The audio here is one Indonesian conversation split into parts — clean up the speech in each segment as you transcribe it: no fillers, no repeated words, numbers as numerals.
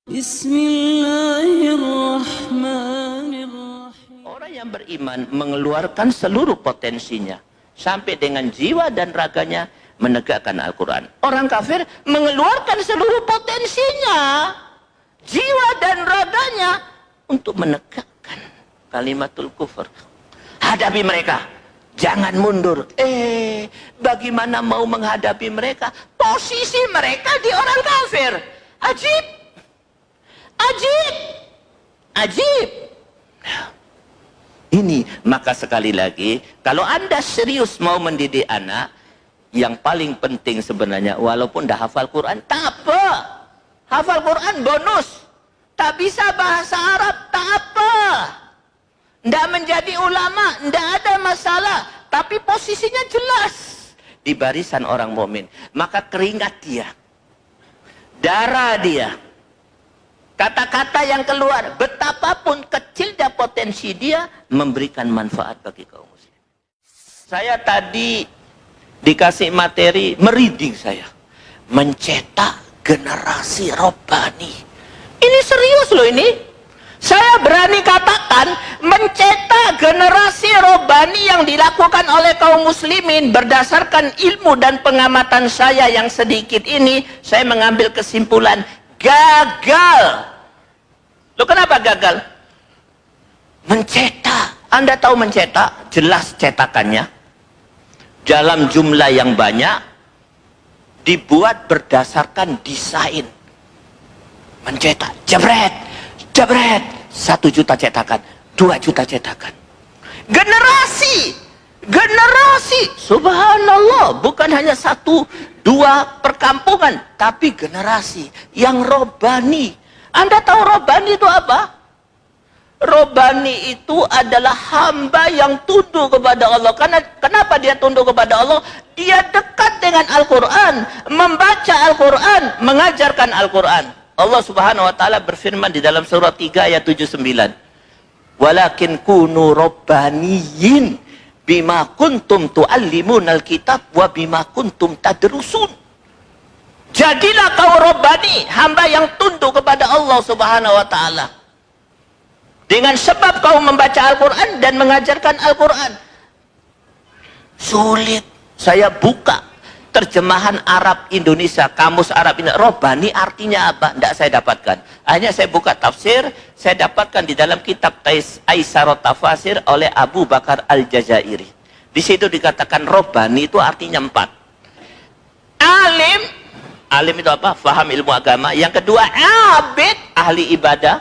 Bismillahirrahmanirrahim. Orang yang beriman mengeluarkan seluruh potensinya sampai dengan jiwa dan raganya menegakkan Al-Quran. Orang kafir mengeluarkan seluruh potensinya, jiwa dan raganya untuk menegakkan kalimatul kufur. Hadapi mereka, jangan mundur. Bagaimana mau menghadapi mereka? Posisi mereka di orang kafir. Ajib. Ini maka sekali lagi, kalau Anda serius mau mendidik anak, yang paling penting sebenarnya, walaupun dah hafal Quran, tak apa. Hafal Quran bonus. Tak bisa bahasa Arab, tak apa. Tidak menjadi ulama, tidak ada masalah. Tapi posisinya jelas di barisan orang mukmin. Maka keringat dia, darah dia, kata-kata yang keluar, betapapun kecilnya potensi dia, memberikan manfaat bagi kaum muslim. Saya tadi dikasih materi, merinding saya. Mencetak generasi robbani. Ini serius loh ini. Saya berani katakan, mencetak generasi robbani yang dilakukan oleh kaum muslimin berdasarkan ilmu dan pengamatan saya yang sedikit ini, saya mengambil kesimpulan, gagal. Loh, kenapa gagal? Mencetak. Anda tahu mencetak? Jelas cetakannya. Dalam jumlah yang banyak, dibuat berdasarkan desain. Mencetak. Jebret. 1 juta cetakan. 2 juta cetakan. Generasi. Subhanallah. Bukan hanya 1, 2 perkampungan. Tapi generasi yang robbani. Anda tahu robbani itu apa? Robbani itu adalah hamba yang tunduk kepada Allah. Kenapa dia tunduk kepada Allah? Dia dekat dengan Al-Quran, membaca Al-Quran, mengajarkan Al-Quran. Allah subhanahu wa ta'ala berfirman di dalam surah 3 ayat 79. Walakin kunu robbaniyin bima kuntum tu'allimunal kitab wa bima kuntum tadrusun. Jadilah kau robbani, hamba yang tunduk kepada Allah subhanahu wa ta'ala. Dengan sebab kau membaca Al-Quran dan mengajarkan Al-Quran. Sulit. Saya buka terjemahan Arab Indonesia, kamus Arab Indonesia. Robbani artinya apa? Tidak saya dapatkan. Hanya saya buka tafsir, saya dapatkan di dalam kitab Aisarot Tafasir oleh Abu Bakar Al-Jazairi. Di situ dikatakan robbani itu artinya 4. Alim itu apa? Faham ilmu agama. Yang kedua, abid, ahli ibadah.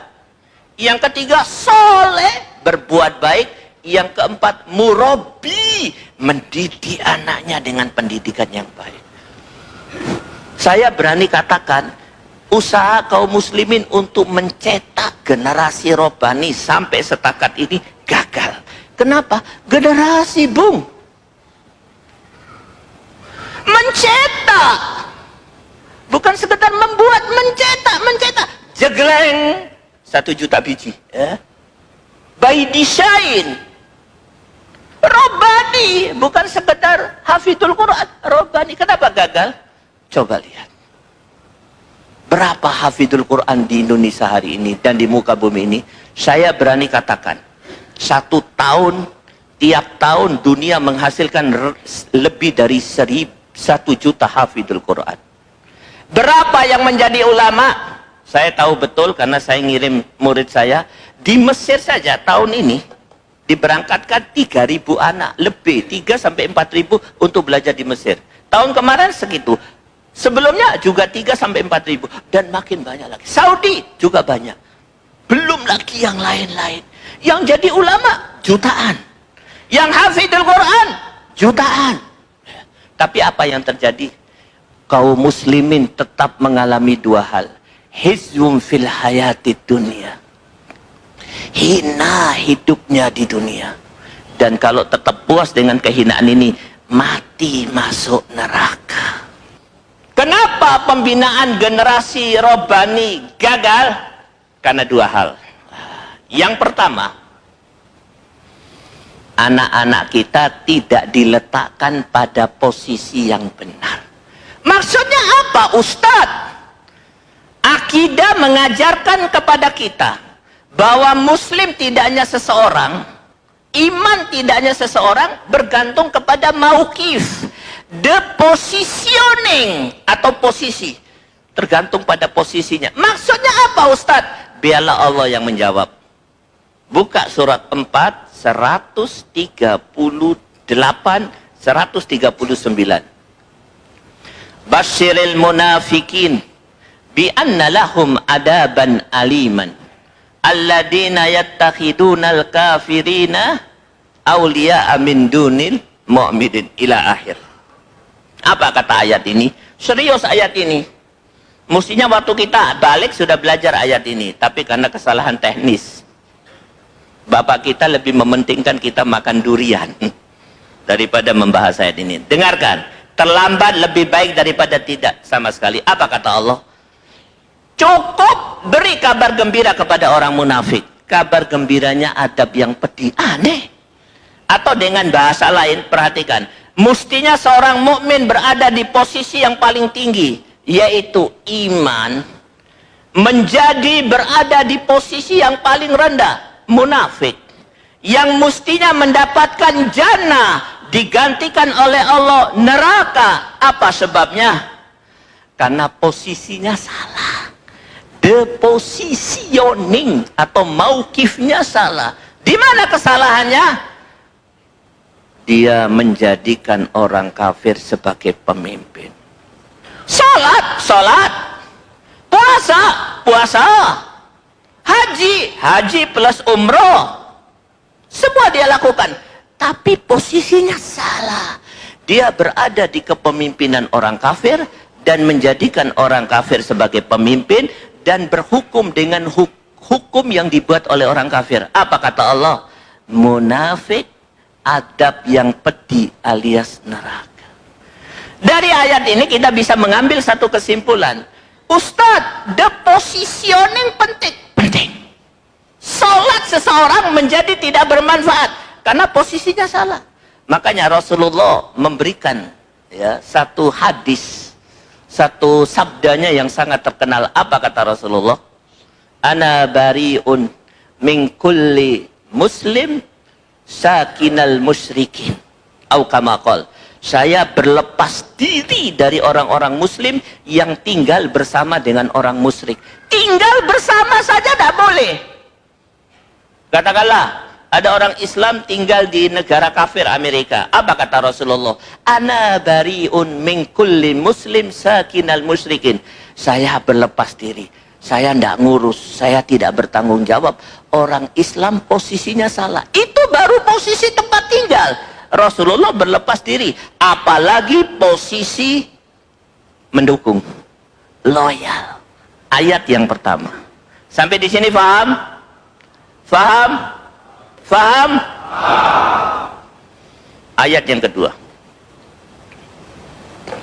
Yang ketiga, soleh, berbuat baik. Yang keempat, murabbi, mendidik anaknya dengan pendidikan yang baik. Saya berani katakan, usaha kaum muslimin untuk mencetak generasi robbani sampai setakat ini gagal. Kenapa? Generasi bung. Mencetak. Bukan sekedar membuat, mencetak. Jegleng. 1 juta biji. By design. Robbani. Bukan sekedar hafidul Quran. Robbani. Kenapa gagal? Coba lihat. Berapa hafidul Quran di Indonesia hari ini dan di muka bumi ini? Saya berani katakan. 1 tahun, tiap tahun dunia menghasilkan lebih dari 1 juta hafidul Quran. Berapa yang menjadi ulama? Saya tahu betul karena saya ngirim murid saya. Di Mesir saja tahun ini diberangkatkan 3.000 anak. Lebih, 3 sampai 4.000 untuk belajar di Mesir. Tahun kemarin segitu. Sebelumnya juga 3 sampai 4.000. Dan makin banyak lagi. Saudi juga banyak. Belum lagi yang lain-lain. Yang jadi ulama, jutaan. Yang hafidul Quran, jutaan. Tapi apa yang terjadi? Kaum muslimin tetap mengalami 2 hal. Hizum fil hayati dunia. Hina hidupnya di dunia. Dan kalau tetap puas dengan kehinaan ini, mati masuk neraka. Kenapa pembinaan generasi robbani gagal? Karena 2 hal. Yang pertama, anak-anak kita tidak diletakkan pada posisi yang benar. Maksudnya apa, Ustadz? Akidah mengajarkan kepada kita bahwa muslim tidak hanya seseorang, iman tidak hanya seseorang, bergantung kepada mauqif, the positioning atau posisi, tergantung pada posisinya. Maksudnya apa Ustadz? Biarlah Allah yang menjawab. Buka surat 4 138 139. Basyiril munafikin bi anna lahum adaban aliman alladzina yattakhidunal kafirina awliya'a min dunil mu'minin ila akhir. Apa kata ayat ini? Serius ayat ini. Mestinya waktu kita balik sudah belajar ayat ini, tapi karena kesalahan teknis bapak kita lebih mementingkan kita makan durian daripada membahas ayat ini. Dengarkan, terlambat lebih baik daripada tidak sama sekali. Apa kata Allah? Cukup beri kabar gembira kepada orang munafik. Kabar gembiranya adab yang pedih. Aneh. Atau dengan bahasa lain, perhatikan. Mestinya seorang mukmin berada di posisi yang paling tinggi, yaitu iman. Menjadi berada di posisi yang paling rendah, munafik. Yang mestinya mendapatkan jannah, digantikan oleh Allah neraka. Apa sebabnya? Karena posisinya salah. The positioning atau mauqifnya salah. Di mana kesalahannya? Dia menjadikan orang kafir sebagai pemimpin. Salat, salat. Puasa, puasa. Haji, haji plus umroh. Semua dia lakukan. Tapi posisinya salah. Dia berada di kepemimpinan orang kafir dan menjadikan orang kafir sebagai pemimpin dan berhukum dengan hukum yang dibuat oleh orang kafir. Apa kata Allah? Munafik, adab yang pedih alias neraka. Dari ayat ini kita bisa mengambil satu kesimpulan. Ustadz, the positioning penting. Penting. Salat seseorang menjadi tidak bermanfaat karena posisinya salah. Makanya Rasulullah memberikan satu hadis, satu sabdanya yang sangat terkenal. Apa kata Rasulullah? Ana bari'un min kulli muslim sakinal musyrikin. Au kama qol. Saya berlepas diri dari orang-orang muslim yang tinggal bersama dengan orang musyrik. Tinggal bersama saja tidak boleh. Katakanlah ada orang Islam tinggal di negara kafir Amerika. Apa kata Rasulullah? Ana bari'un min kulli muslim sakinal musyrikin. Saya berlepas diri. Saya tidak ngurus. Saya tidak bertanggung jawab. Orang Islam posisinya salah. Itu baru posisi tempat tinggal. Rasulullah berlepas diri. Apalagi posisi mendukung. Loyal. Ayat yang pertama. Sampai di sini paham? Paham? Faham? Ayat yang kedua.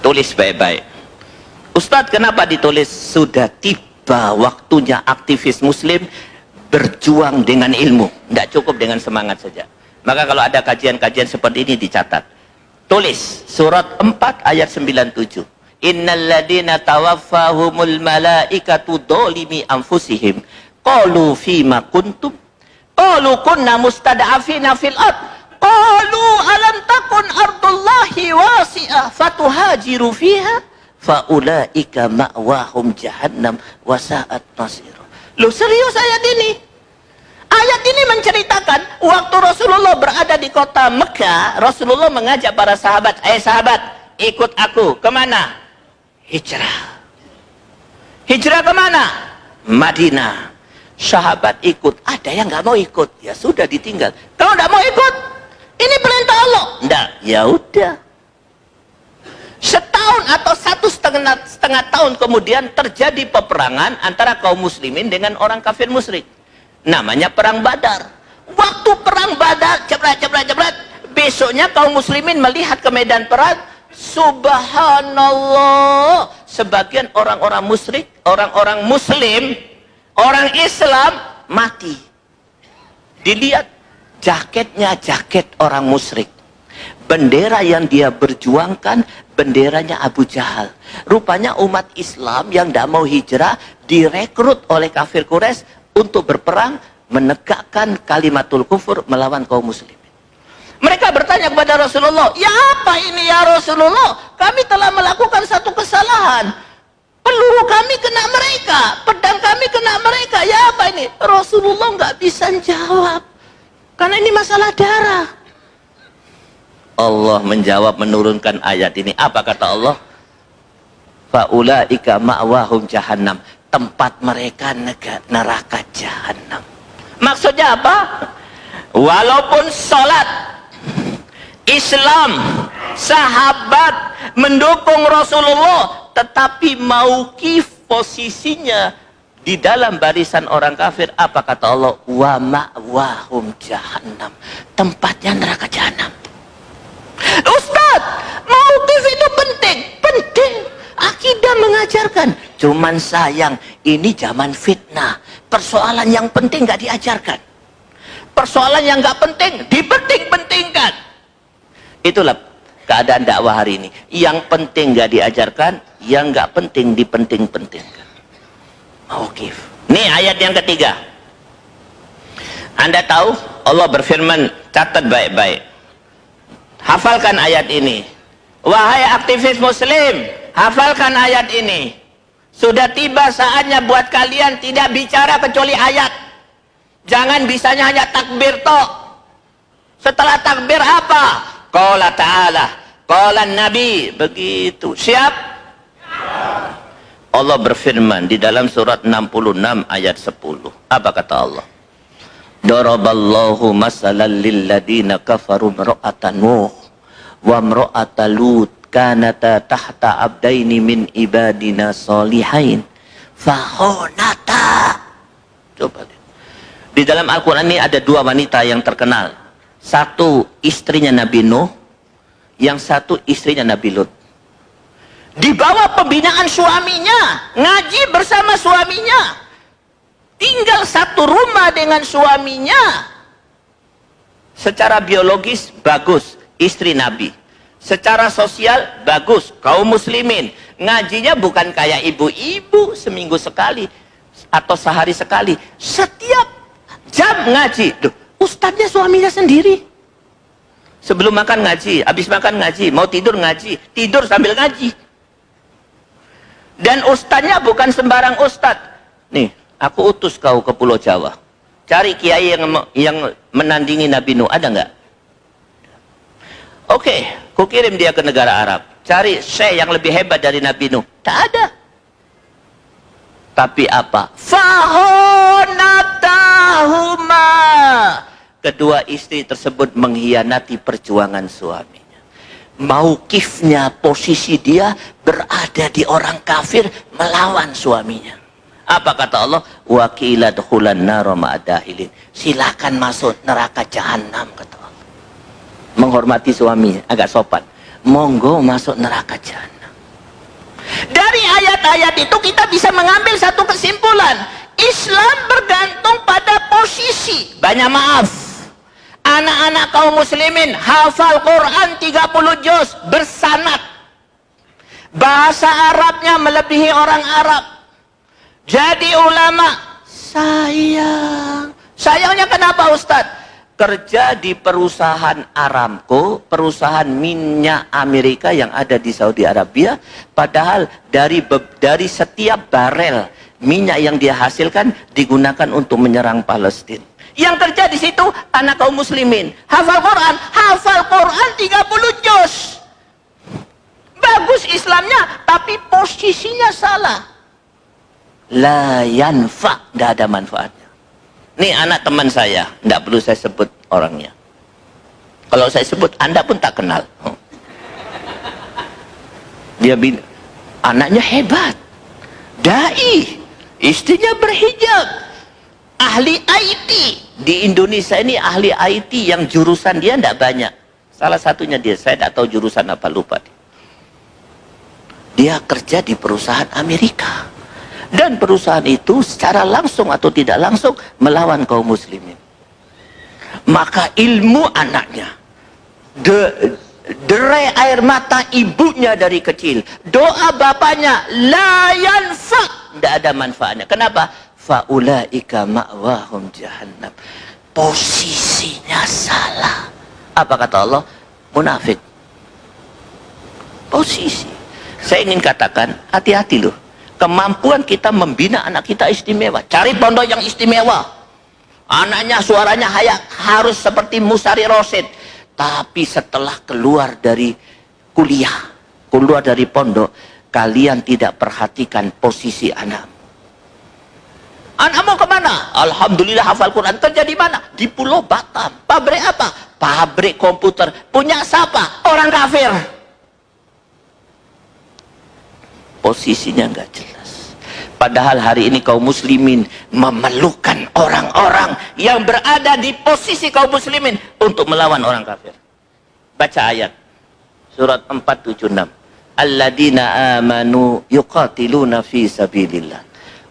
Tulis baik-baik. Ustadz, kenapa ditulis? Sudah tiba waktunya aktivis muslim berjuang dengan ilmu. Tidak cukup dengan semangat saja. Maka kalau ada kajian-kajian seperti ini dicatat. Tulis surat 4 ayat 97. Innal ladina tawaffahumul malaikatu dzalimi anfusihim qalu fima kuntum qalu kunna mustad'afina fil ard qalu alam takun ardullahi wasi'ah fatuhajiru fiha faulaika ma'wahum jahannam wasa'at masir. Loh, serius ayat ini? Ayat ini menceritakan waktu Rasulullah berada di kota Mekah, Rasulullah mengajak para sahabat, sahabat, ikut aku. Kemana? Hijrah. Hijrah kemana? Madinah. Sahabat ikut. Ada yang nggak mau ikut. Ya sudah, ditinggal. Kalau nggak mau ikut, ini perintah Allah. Nggak. Ya udah. Setahun atau setengah tahun kemudian terjadi peperangan antara kaum muslimin dengan orang kafir musyrik. Namanya perang Badar. Waktu perang Badar, jebret. Besoknya kaum muslimin melihat ke medan perang. Subhanallah. Sebagian orang-orang musyrik, orang-orang muslim, orang Islam mati. Dilihat jaketnya jaket orang musyrik. Bendera yang dia berjuangkan, benderanya Abu Jahal. Rupanya umat Islam yang tidak mau hijrah direkrut oleh kafir Quraisy untuk berperang menegakkan kalimatul kufur melawan kaum muslimin. Mereka bertanya kepada Rasulullah, ya apa ini ya Rasulullah? Kami telah melakukan satu kesalahan. Peluru kami kena mereka, pedang kami kena mereka. Ya apa ini? Rasulullah nggak bisa jawab. Karena ini masalah darah. Allah menjawab menurunkan ayat ini. Apa kata Allah? Faulaika ma'wahum jahannam. Tempat mereka neraka jahannam. Maksudnya apa? Walaupun sholat, Islam, sahabat mendukung Rasulullah, tetapi mauqif posisinya di dalam barisan orang kafir. Apa kata Allah? Wa ma'wahum jahannam. Tempatnya neraka jahannam. Ustaz, mauqif itu penting. Penting. Akidah mengajarkan. Cuman sayang, ini zaman fitnah. Persoalan yang penting nggak diajarkan. Persoalan yang nggak penting dipenting-pentingkan. Itulah keadaan dakwah hari ini. Yang penting nggak diajarkan, yang nggak penting dipenting-pentingkan. Mauqif. Nih ayat yang ketiga. Anda tahu Allah berfirman, catat baik-baik. Hafalkan ayat ini. Wahai aktivis muslim, hafalkan ayat ini. Sudah tiba saatnya buat kalian tidak bicara kecuali ayat. Jangan bisanya hanya takbir tok. Setelah takbir apa? Qala ta'ala, qala nabi. Begitu. Siap? Allah berfirman di dalam surat 66 ayat 10. Apa kata Allah? Daraballahu masalan lilladina kafaru imra'atan Nuh wa imra'ata Lut kanata tahta abdaini min ibadina solihain fahonata. Coba lihat. Di dalam Al-Quran ini ada dua wanita yang terkenal. Satu istrinya Nabi Nuh, yang satu istrinya Nabi Lut. Di bawah pembinaan suaminya, ngaji bersama suaminya, tinggal satu rumah dengan suaminya. Secara biologis bagus, istri Nabi. Secara sosial bagus, kaum muslimin. Ngajinya bukan kayak ibu-ibu seminggu sekali atau sehari sekali. Setiap jam ngaji. Duh, ustadznya suaminya sendiri. Sebelum makan ngaji, habis makan ngaji, mau tidur ngaji, tidur sambil ngaji. Dan ustadznya bukan sembarang ustadz. Nih, aku utus kau ke Pulau Jawa. Cari kiai yang menandingi Nabi Nuh, ada nggak? Oke, ku kirim dia ke negara Arab. Cari syekh yang lebih hebat dari Nabi Nuh. Tak ada. Tapi apa? Fahonatahuma. Kedua istri tersebut mengkhianati perjuangan suaminya. Mauqifnya, posisi dia berada di orang kafir melawan suaminya. Apa kata Allah? Wa qila dukhulan nar ma'adahilin. Silakan masuk neraka jahanam, kata Allah. Menghormati suaminya, agak sopan. Monggo masuk neraka jahanam. Dari ayat-ayat itu kita bisa mengambil satu kesimpulan. Islam bergantung pada posisi. Banyak maaf, anak-anak kaum muslimin hafal Quran 30 juz bersanad. Bahasa Arabnya melebihi orang Arab. Jadi ulama, sayangnya kenapa Ustadz? Kerja di perusahaan Aramco, perusahaan minyak Amerika yang ada di Saudi Arabia, padahal dari setiap barel minyak yang dia hasilkan digunakan untuk menyerang Palestina. Yang kerja di situ anak kaum muslimin, hafal Quran 30 juz. Bagus Islamnya, tapi posisinya salah. La yanfa, tidak ada manfaatnya. Nih anak teman saya, tidak perlu saya sebut orangnya. Kalau saya sebut, Anda pun tak kenal. Dia anaknya hebat, dai, istrinya berhijab, ahli IT. Di Indonesia ini ahli IT yang jurusan dia tidak banyak. Salah satunya dia, saya tidak tahu jurusan apa, lupa. Dia kerja di perusahaan Amerika. Dan perusahaan itu secara langsung atau tidak langsung melawan kaum muslimin. Maka ilmu anaknya, derai air mata ibunya dari kecil, doa bapaknya la yanfa, tidak ada manfaatnya. Kenapa? Faulaika ma'wahum jahannam. Posisinya salah. Apa kata Allah? Munafik. Posisi. Saya ingin katakan, hati-hati loh. Kemampuan kita membina anak kita istimewa. Cari pondok yang istimewa. Anaknya suaranya harus seperti Musari Rosid. Tapi setelah keluar dari kuliah, keluar dari pondok, kalian tidak perhatikan posisi anak. Anak mau kemana? Alhamdulillah hafal Quran. Kerja di mana? Di Pulau Batam. Pabrik apa? Pabrik komputer. Punya siapa? Orang kafir. Posisinya nggak jelas. Padahal hari ini kaum muslimin memerlukan orang-orang yang berada di posisi kaum muslimin untuk melawan orang kafir. Baca ayat surat 476. Alladzina amanu yuqatiluna fi sabilillah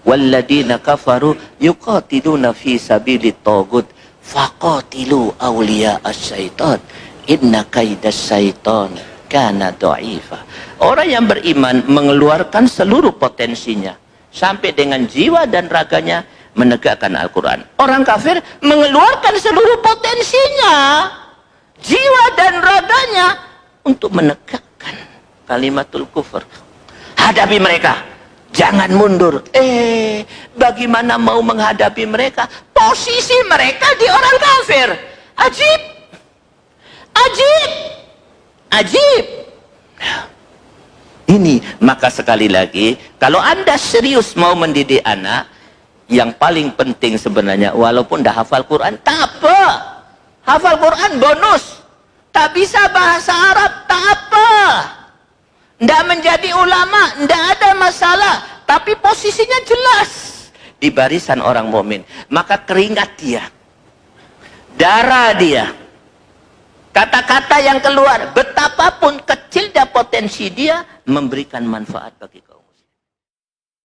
walladzina kafaru yuqatiluna fi sabilit taghut faqatilu awliya asy-syaitan inna kaidas syaitan kana dha'ifa. Orang yang beriman mengeluarkan seluruh potensinya sampai dengan jiwa dan raganya menegakkan Al-Quran. Orang kafir mengeluarkan seluruh potensinya, jiwa dan raganya untuk menegakkan kalimatul kufur. Hadapi mereka, jangan mundur. Bagaimana mau menghadapi mereka? Posisi mereka di orang kafir. Ajib, ajib, ajib. Ini, maka sekali lagi, kalau Anda serius mau mendidik anak, yang paling penting sebenarnya, walaupun dah hafal Quran, tak apa. Hafal Quran bonus. Tak bisa bahasa Arab, tak apa. Tidak menjadi ulama, tidak ada masalah. Tapi posisinya jelas di barisan orang mukmin. Maka keringat dia, darah dia, kata-kata yang keluar, betapapun kecilnya potensi dia, memberikan manfaat bagi kau.